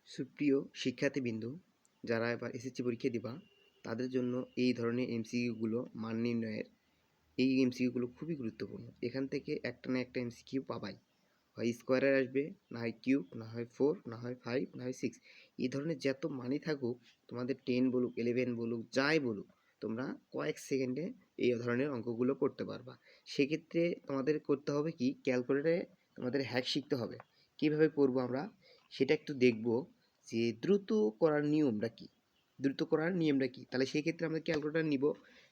সুপ্রিয় শিক্ষার্থীবৃন্দ, যারা এবার এসএসসি পরীক্ষা দিবা তাদের জন্য এই ধরনের এমসিকিউগুলো মান নির্ণয়ের এই এমসিকিউগুলো খুবই গুরুত্বপূর্ণ। এখান থেকে একটা না একটা এমসিকিউ পাবাই, হয় স্কোয়ারের আসবে, না হয় কিউব, না হয় 4, না হয় 5, না হয় 6। এই ধরনের যত মানই থাকুক, তোমাদের 10 বলুক, 11 বলুক, যাই বলুক, তোমরা কয়েক সেকেন্ডে এই ধরনের অঙ্কগুলো করতে পারবা। সেক্ষেত্রে তোমাদের করতে হবে কি, ক্যালকুলেটরে তোমাদের হ্যাক শিখতে হবে। কিভাবে করব আমরা সেটা একটু দেখব, যে দ্রুত করার নিয়মটা কি, তাহলে সেই ক্ষেত্রে আমরা ক্যালকুলেটর নিব।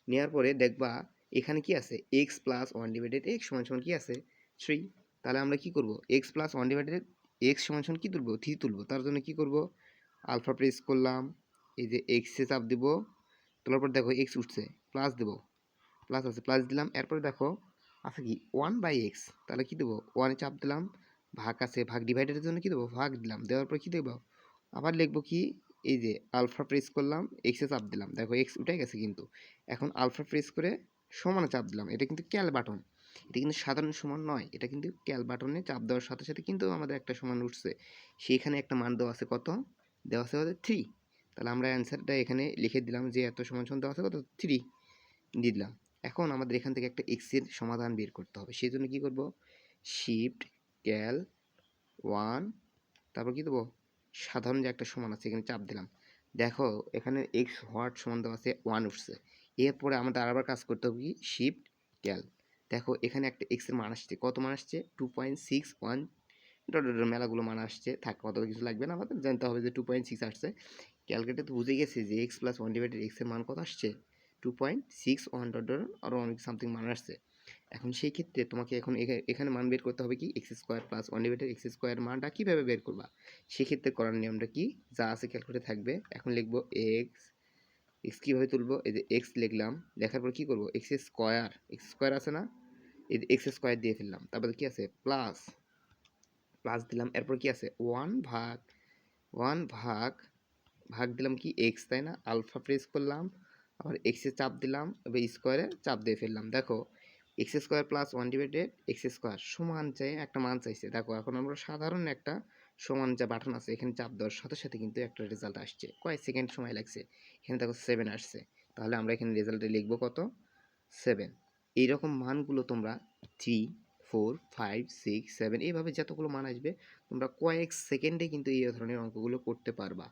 নেওয়ার পরে দেখবা এখানে কি আছে, x plus one divided x সমান সমান কি আছে, 3। তাহলে আমরা কি করব, x plus one divided x সমান সমান কি তুলবো, 3 তুলবো। তার জন্য কি করব, আলফা প্রেস করলাম, এই যে এক্সে চাপ দিব, তোলার পর দেখো এক্স উঠছে, প্লাস দেবো, প্লাস আছে, প্লাস দিলাম। এরপরে দেখো আছে কি 1/x, তাহলে কি দেবো, ওয়ানে চাপ দিলাম, ভাগ আছে, ভাগ ডিভাইডেডের জন্য কি দেবো, ভাগ দিলাম। দেওয়ার পর কি দেবো, আবার লিখবো কি, এই যে আলফা প্রেস করলাম, এক্সে চাপ দিলাম, দেখো এক্স উঠে গেছে। কিন্তু এখন আলফা প্রেস করে সমানে চাপ দিলাম, এটা কিন্তু ক্যাল বাটন, এটা কিন্তু সাধারণ সমান নয়, এটা কিন্তু ক্যাল বাটনে চাপ দেওয়ার সাথে সাথে কিন্তু আমাদের একটা সমান উঠছে। সেইখানে একটা মান দেওয়া আছে, কত দেওয়া আছে, 3। তাহলে আমরা অ্যান্সারটা এখানে লিখে দিলাম যে এত সমান সমান দেওয়া আছে কত, 3 দিয়ে দিলাম। এখন আমাদের এখান থেকে একটা এক্সের সমাধান বের করতে হবে। সেই জন্য কী করব, শিফট ক্যাল 1, তারপর কী দেবো, সাধারণ যে একটা সমান আছে এখানে চাপ দিলাম। দেখো এখানে এক্স হোয়াট সমান দেওয়া আছে 1 উঠছে। এরপরে আমাদের আবার কাজ করতে হবে কি, শিফট ক্যাল, দেখো এখানে একটা এক্সের মান আসছে, কত মান আসছে, 2.61, মেলাগুলো মান আসছে, থাক কত কিছু লাগবে না, আমাদের জানতে হবে যে 2.6 আসছে। ক্যালকুলেটর তো বুঝে গেছে যে এক্স প্লাস ওয়ান ডিভাইডেড এক্সের মান কত আসছে, 2.61 আরও অনেক সামথিং মান আসছে। এখন সেই ক্ষেত্রে তোমাকে এখন এখানে মান বের করতে হবে কি, x square plus one divided x square মানটা কীভাবে বের করবা, সেক্ষেত্রে করার নিয়মটা কি, যা আছে ক্যালকুলেটরে থাকবে। এখন লিখবো এক্স, এক্স কীভাবে তুলবো, এই যে এক্স লিখলাম, লেখার পর কী করবো, এক্স স্কোয়ার আছে না, এই যে এক্স স্কোয়ার দিয়ে ফেললাম। তারপরে কী আছে, প্লাস, প্লাস দিলাম। এরপর কি আছে, ওয়ান ভাগ, ভাগ দিলাম কি এক্স, তাই না, আলফা প্রেস করলাম, আবার এক্সে চাপ দিলাম, এবার স্কোয়ারে চাপ দিয়ে ফেললাম। দেখো x square plus one divided x square সমান চাই, একটা মান চাইছে। দেখো এখন আমরা সাধারণ একটা সমান যা বাটন আছে এখানে চাপ দেওয়ার সাথে সাথে কিন্তু একটা রেজাল্ট আসছে, কয়েক সেকেন্ড সময় লাগছে। এখানে দেখো 7 আসছে, তাহলে আমরা এখানে রেজাল্টে লিখবো কত, 7। এইরকম মানগুলো তোমরা 3, 4, 5, 6, 7 এইভাবে যতগুলো মান আসবে তোমরা কয়েক সেকেন্ডে কিন্তু এই ধরনের অঙ্কগুলো করতে পারবা।